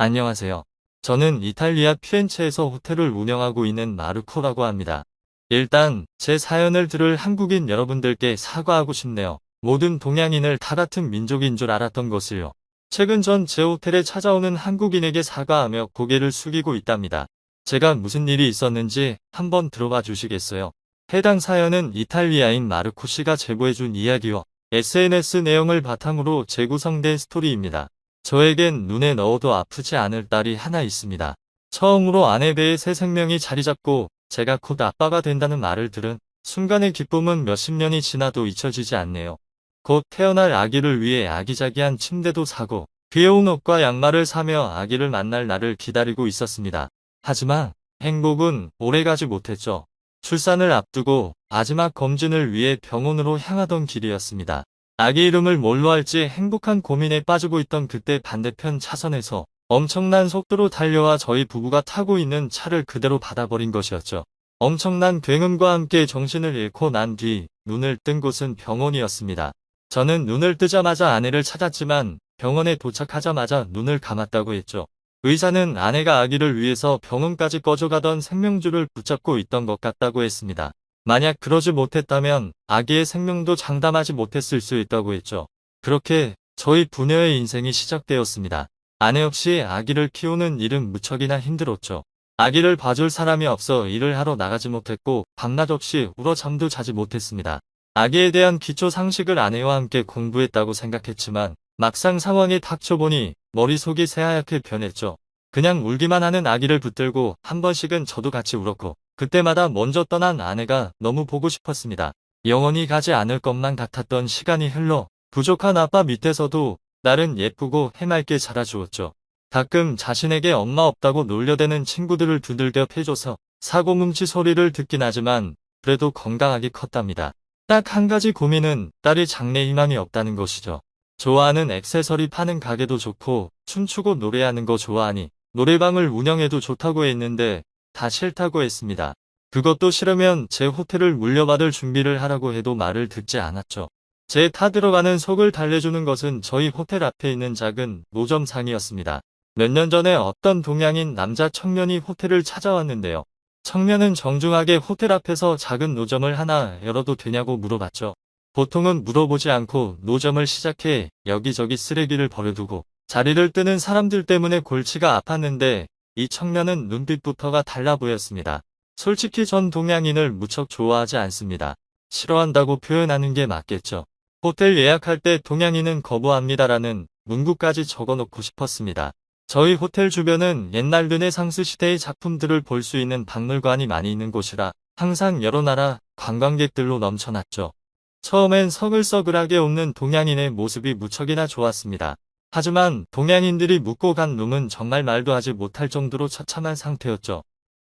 안녕하세요. 저는 이탈리아 피렌체에서 호텔을 운영하고 있는 마르코라고 합니다. 일단 제 사연을 들을 한국인 여러분들께 사과하고 싶네요. 모든 동양인을 다 같은 민족인 줄 알았던 것을요. 최근 전 제 호텔에 찾아오는 한국인에게 사과하며 고개를 숙이고 있답니다. 제가 무슨 일이 있었는지 한번 들어봐 주시겠어요? 해당 사연은 이탈리아인 마르코 씨가 제보해준 이야기와 SNS 내용을 바탕으로 재구성된 스토리입니다. 저에겐 눈에 넣어도 아프지 않을 딸이 하나 있습니다. 처음으로 아내 배에 새 생명이 자리 잡고 제가 곧 아빠가 된다는 말을 들은 순간의 기쁨은 몇십 년이 지나도 잊혀지지 않네요. 곧 태어날 아기를 위해 아기자기한 침대도 사고 귀여운 옷과 양말을 사며 아기를 만날 날을 기다리고 있었습니다. 하지만 행복은 오래가지 못했죠. 출산을 앞두고 마지막 검진을 위해 병원으로 향하던 길이었습니다. 아기 이름을 뭘로 할지 행복한 고민에 빠지고 있던 그때 반대편 차선에서 엄청난 속도로 달려와 저희 부부가 타고 있는 차를 그대로 받아버린 것이었죠. 엄청난 굉음과 함께 정신을 잃고 난 뒤 눈을 뜬 곳은 병원이었습니다. 저는 눈을 뜨자마자 아내를 찾았지만 병원에 도착하자마자 눈을 감았다고 했죠. 의사는 아내가 아기를 위해서 병원까지 꺼져가던 생명줄을 붙잡고 있던 것 같다고 했습니다. 만약 그러지 못했다면 아기의 생명도 장담하지 못했을 수 있다고 했죠. 그렇게 저희 부녀의 인생이 시작되었습니다. 아내 없이 아기를 키우는 일은 무척이나 힘들었죠. 아기를 봐줄 사람이 없어 일을 하러 나가지 못했고 밤낮 없이 울어 잠도 자지 못했습니다. 아기에 대한 기초 상식을 아내와 함께 공부했다고 생각했지만 막상 상황이 닥쳐보니 머릿속이 새하얗게 변했죠. 그냥 울기만 하는 아기를 붙들고 한 번씩은 저도 같이 울었고 그때마다 먼저 떠난 아내가 너무 보고 싶었습니다. 영원히 가지 않을 것만 같았던 시간이 흘러 부족한 아빠 밑에서도 딸은 예쁘고 해맑게 자라주었죠. 가끔 자신에게 엄마 없다고 놀려대는 친구들을 두들겨 패줘서 사고뭉치 소리를 듣긴 하지만 그래도 건강하게 컸답니다. 딱 한 가지 고민은 딸이 장래희망이 없다는 것이죠. 좋아하는 액세서리 파는 가게도 좋고 춤추고 노래하는 거 좋아하니 노래방을 운영해도 좋다고 했는데 다 싫다고 했습니다. 그것도 싫으면 제 호텔을 물려받을 준비를 하라고 해도 말을 듣지 않았죠. 제 타 들어가는 속을 달래주는 것은 저희 호텔 앞에 있는 작은 노점상이었습니다. 몇 년 전에 어떤 동양인 남자 청년이 호텔을 찾아왔는데요. 청년은 정중하게 호텔 앞에서 작은 노점을 하나 열어도 되냐고 물어봤죠. 보통은 물어보지 않고 노점을 시작해 여기저기 쓰레기를 버려두고 자리를 뜨는 사람들 때문에 골치가 아팠는데 이 청년은 눈빛부터가 달라 보였습니다. 솔직히 전 동양인을 무척 좋아하지 않습니다. 싫어한다고 표현하는 게 맞겠죠. 호텔 예약할 때 동양인은 거부합니다라는 문구까지 적어놓고 싶었습니다. 저희 호텔 주변은 옛날 르네상스 시대의 작품들을 볼 수 있는 박물관이 많이 있는 곳이라 항상 여러 나라 관광객들로 넘쳐났죠. 처음엔 서글서글하게 웃는 동양인의 모습이 무척이나 좋았습니다. 하지만 동양인들이 묵고 간 룸은 정말 말도 하지 못할 정도로 처참한 상태였죠.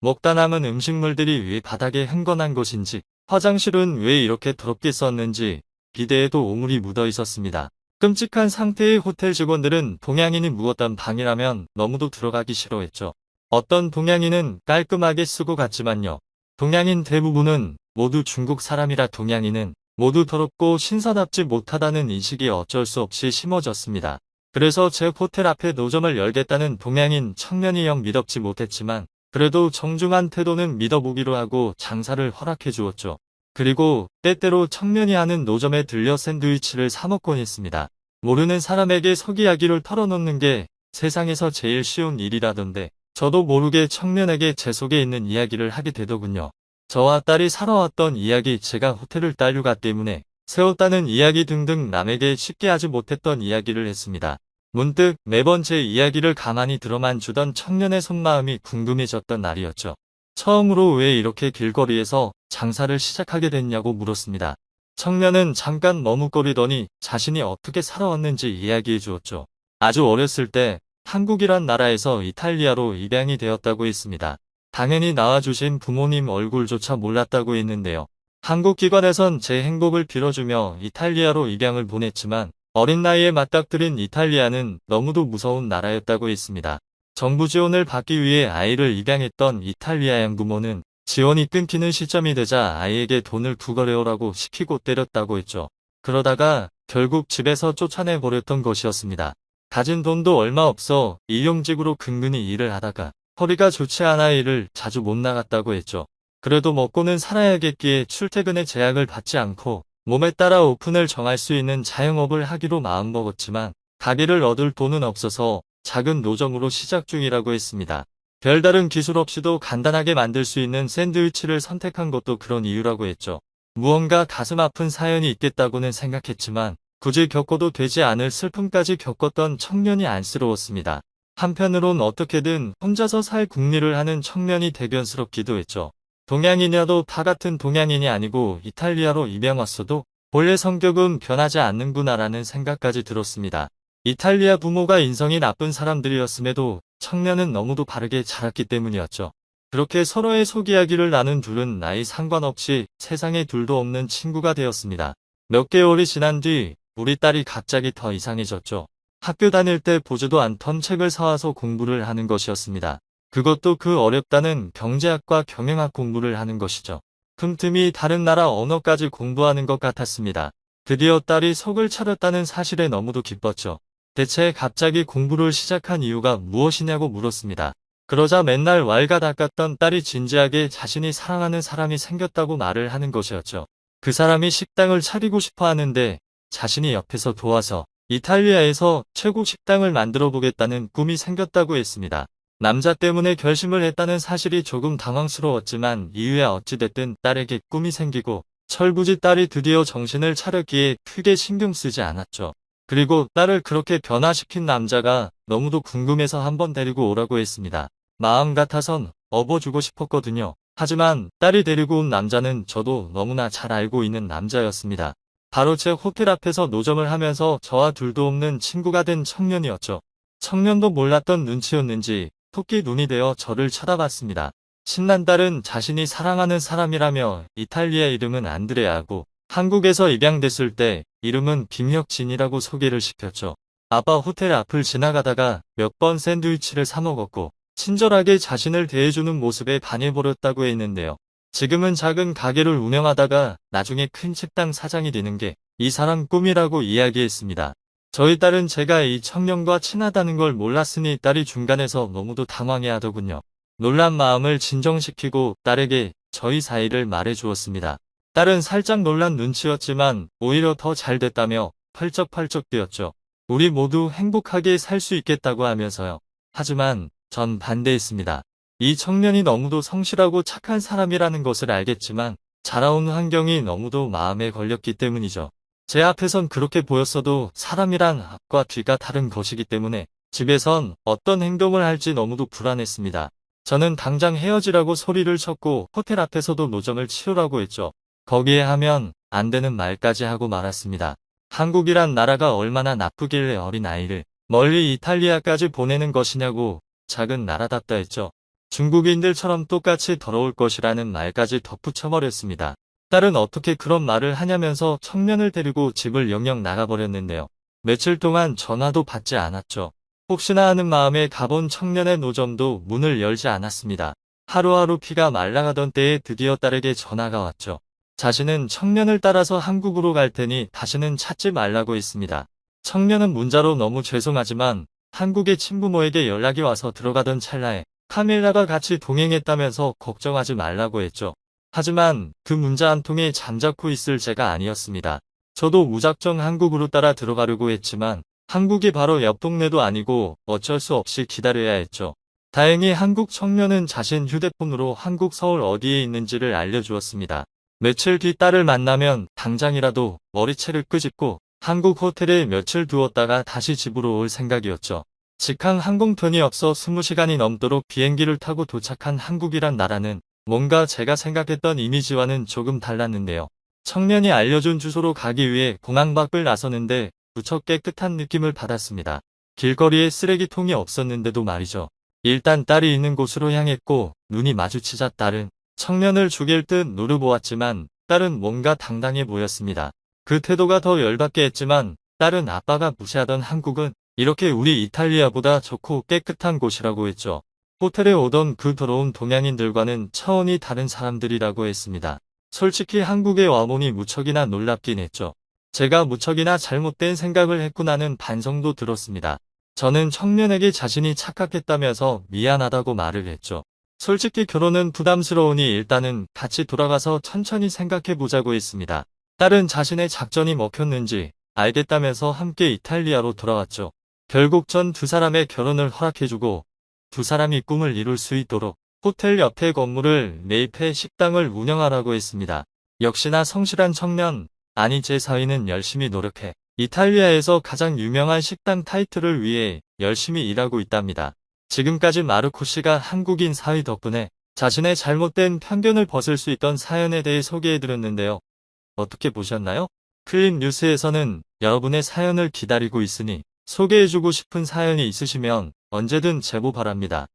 먹다 남은 음식물들이 왜 바닥에 흥건한 것인지, 화장실은 왜 이렇게 더럽게 썼는지, 비데에도 오물이 묻어 있었습니다. 끔찍한 상태의 호텔 직원들은 동양인이 묵었던 방이라면 너무도 들어가기 싫어했죠. 어떤 동양인은 깔끔하게 쓰고 갔지만요. 동양인 대부분은 모두 중국 사람이라 동양인은 모두 더럽고 신선합지 못하다는 인식이 어쩔 수 없이 심어졌습니다. 그래서 제 호텔 앞에 노점을 열겠다는 동양인 청년이 영 미덥지 못했지만 그래도 정중한 태도는 믿어보기로 하고 장사를 허락해 주었죠. 그리고 때때로 청년이 하는 노점에 들려 샌드위치를 사 먹곤 했습니다. 모르는 사람에게 속 이야기를 털어놓는 게 세상에서 제일 쉬운 일이라던데 저도 모르게 청년에게 제 속에 있는 이야기를 하게 되더군요. 저와 딸이 살아왔던 이야기, 제가 호텔을 딸류가 때문에 세웠다는 이야기 등등 남에게 쉽게 하지 못했던 이야기를 했습니다. 문득 매번 제 이야기를 가만히 들어만 주던 청년의 속마음이 궁금해졌던 날이었죠. 처음으로 왜 이렇게 길거리에서 장사를 시작하게 됐냐고 물었습니다. 청년은 잠깐 머뭇거리더니 자신이 어떻게 살아왔는지 이야기해 주었죠. 아주 어렸을 때 한국이란 나라에서 이탈리아로 입양이 되었다고 했습니다. 당연히 낳아주신 부모님 얼굴조차 몰랐다고 했는데요. 한국 기관에선 제 행복을 빌어주며 이탈리아로 입양을 보냈지만 어린 나이에 맞닥뜨린 이탈리아는 너무도 무서운 나라였다고 했습니다. 정부 지원을 받기 위해 아이를 입양했던 이탈리아 양부모는 지원이 끊기는 시점이 되자 아이에게 돈을 구걸해오라고 시키고 때렸다고 했죠. 그러다가 결국 집에서 쫓아내버렸던 것이었습니다. 가진 돈도 얼마 없어 일용직으로 근근히 일을 하다가 허리가 좋지 않아 일을 자주 못 나갔다고 했죠. 그래도 먹고는 살아야겠기에 출퇴근에 제약을 받지 않고 몸에 따라 오픈을 정할 수 있는 자영업을 하기로 마음먹었지만 가게를 얻을 돈은 없어서 작은 노점으로 시작 중이라고 했습니다. 별다른 기술 없이도 간단하게 만들 수 있는 샌드위치를 선택한 것도 그런 이유라고 했죠. 무언가 가슴 아픈 사연이 있겠다고는 생각했지만 굳이 겪어도 되지 않을 슬픔까지 겪었던 청년이 안쓰러웠습니다. 한편으론 어떻게든 혼자서 살 궁리를 하는 청년이 대견스럽기도 했죠. 동양인이라도 다 같은 동양인이 아니고 이탈리아로 입양 왔어도 본래 성격은 변하지 않는구나라는 생각까지 들었습니다. 이탈리아 부모가 인성이 나쁜 사람들이었음에도 청년은 너무도 바르게 자랐기 때문이었죠. 그렇게 서로의 속 이야기를 나눈 둘은 나이 상관없이 세상에 둘도 없는 친구가 되었습니다. 몇 개월이 지난 뒤 우리 딸이 갑자기 더 이상해졌죠. 학교 다닐 때 보지도 않던 책을 사와서 공부를 하는 것이었습니다. 그것도 그 어렵다는 경제학과 경영학 공부를 하는 것이죠. 틈틈이 다른 나라 언어까지 공부하는 것 같았습니다. 드디어 딸이 속을 차렸다는 사실에 너무도 기뻤죠. 대체 갑자기 공부를 시작한 이유가 무엇이냐고 물었습니다. 그러자 맨날 왈가 닦았던 딸이 진지하게 자신이 사랑하는 사람이 생겼다고 말을 하는 것이었죠. 그 사람이 식당을 차리고 싶어 하는데 자신이 옆에서 도와서 이탈리아에서 최고 식당을 만들어 보겠다는 꿈이 생겼다고 했습니다. 남자 때문에 결심을 했다는 사실이 조금 당황스러웠지만 이후에 어찌됐든 딸에게 꿈이 생기고 철부지 딸이 드디어 정신을 차렸기에 크게 신경 쓰지 않았죠. 그리고 딸을 그렇게 변화시킨 남자가 너무도 궁금해서 한번 데리고 오라고 했습니다. 마음 같아선 업어주고 싶었거든요. 하지만 딸이 데리고 온 남자는 저도 너무나 잘 알고 있는 남자였습니다. 바로 제 호텔 앞에서 노점을 하면서 저와 둘도 없는 친구가 된 청년이었죠. 청년도 몰랐던 눈치였는지 토끼 눈이 되어 저를 쳐다봤습니다. 신난 딸은 자신이 사랑하는 사람이라며 이탈리아 이름은 안드레아고 한국에서 입양됐을 때 이름은 김혁진이라고 소개를 시켰죠. 아빠 호텔 앞을 지나가다가 몇 번 샌드위치를 사 먹었고 친절하게 자신을 대해주는 모습에 반해버렸다고 했는데요. 지금은 작은 가게를 운영하다가 나중에 큰 식당 사장이 되는 게 이 사람 꿈이라고 이야기했습니다. 저희 딸은 제가 이 청년과 친하다는 걸 몰랐으니 딸이 중간에서 너무도 당황해하더군요. 놀란 마음을 진정시키고 딸에게 저희 사이를 말해주었습니다. 딸은 살짝 놀란 눈치였지만 오히려 더 잘 됐다며 펄쩍펄쩍 뛰었죠. 우리 모두 행복하게 살 수 있겠다고 하면서요. 하지만 전 반대했습니다. 이 청년이 너무도 성실하고 착한 사람이라는 것을 알겠지만 자라온 환경이 너무도 마음에 걸렸기 때문이죠. 제 앞에선 그렇게 보였어도 사람이란 앞과 뒤가 다른 것이기 때문에 집에선 어떤 행동을 할지 너무도 불안했습니다. 저는 당장 헤어지라고 소리를 쳤고 호텔 앞에서도 노점을 치우라고 했죠. 거기에 하면 안 되는 말까지 하고 말았습니다. 한국이란 나라가 얼마나 나쁘길래 어린아이를 멀리 이탈리아까지 보내는 것이냐고 작은 나라답다 했죠. 중국인들처럼 똑같이 더러울 것이라는 말까지 덧붙여버렸습니다. 딸은 어떻게 그런 말을 하냐면서 청년을 데리고 집을 영영 나가버렸는데요. 며칠 동안 전화도 받지 않았죠. 혹시나 하는 마음에 가본 청년의 노점도 문을 열지 않았습니다. 하루하루 피가 말라가던 때에 드디어 딸에게 전화가 왔죠. 자신은 청년을 따라서 한국으로 갈 테니 다시는 찾지 말라고 했습니다. 청년은 문자로 너무 죄송하지만 한국의 친부모에게 연락이 와서 들어가던 찰나에 카밀라가 같이 동행했다면서 걱정하지 말라고 했죠. 하지만 그 문자 한 통에 잠자코 있을 제가 아니었습니다. 저도 무작정 한국으로 따라 들어가려고 했지만 한국이 바로 옆 동네도 아니고 어쩔 수 없이 기다려야 했죠. 다행히 한국 청년은 자신 휴대폰으로 한국 서울 어디에 있는지를 알려주었습니다. 며칠 뒤 딸을 만나면 당장이라도 머리채를 끄집고 한국 호텔에 며칠 두었다가 다시 집으로 올 생각이었죠. 직항 항공편이 없어 20시간이 넘도록 비행기를 타고 도착한 한국이란 나라는 뭔가 제가 생각했던 이미지와는 조금 달랐는데요. 청년이 알려준 주소로 가기 위해 공항 밖을 나서는데 무척 깨끗한 느낌을 받았습니다. 길거리에 쓰레기통이 없었는데도 말이죠. 일단 딸이 있는 곳으로 향했고 눈이 마주치자 딸은 청년을 죽일 듯 노려보았지만 딸은 뭔가 당당해 보였습니다. 그 태도가 더 열받게 했지만 딸은 아빠가 무시하던 한국은 이렇게 우리 이탈리아보다 좋고 깨끗한 곳이라고 했죠. 호텔에 오던 그 더러운 동양인들과는 차원이 다른 사람들이라고 했습니다. 솔직히 한국에 와보니 무척이나 놀랍긴 했죠. 제가 무척이나 잘못된 생각을 했구나는 반성도 들었습니다. 저는 청년에게 자신이 착각했다면서 미안하다고 말을 했죠. 솔직히 결혼은 부담스러우니 일단은 같이 돌아가서 천천히 생각해보자고 했습니다. 딸은 자신의 작전이 먹혔는지 알겠다면서 함께 이탈리아로 돌아왔죠. 결국 전 두 사람의 결혼을 허락해주고 두 사람이 꿈을 이룰 수 있도록 호텔 옆에 건물을 매입해 식당을 운영하라고 했습니다. 역시나 성실한 청년, 아니 제 사위는 열심히 노력해 이탈리아에서 가장 유명한 식당 타이틀을 위해 열심히 일하고 있답니다. 지금까지 마르코 씨가 한국인 사위 덕분에 자신의 잘못된 편견을 벗을 수 있던 사연에 대해 소개해드렸는데요. 어떻게 보셨나요? 클립 뉴스에서는 여러분의 사연을 기다리고 있으니 소개해주고 싶은 사연이 있으시면 언제든 제보 바랍니다.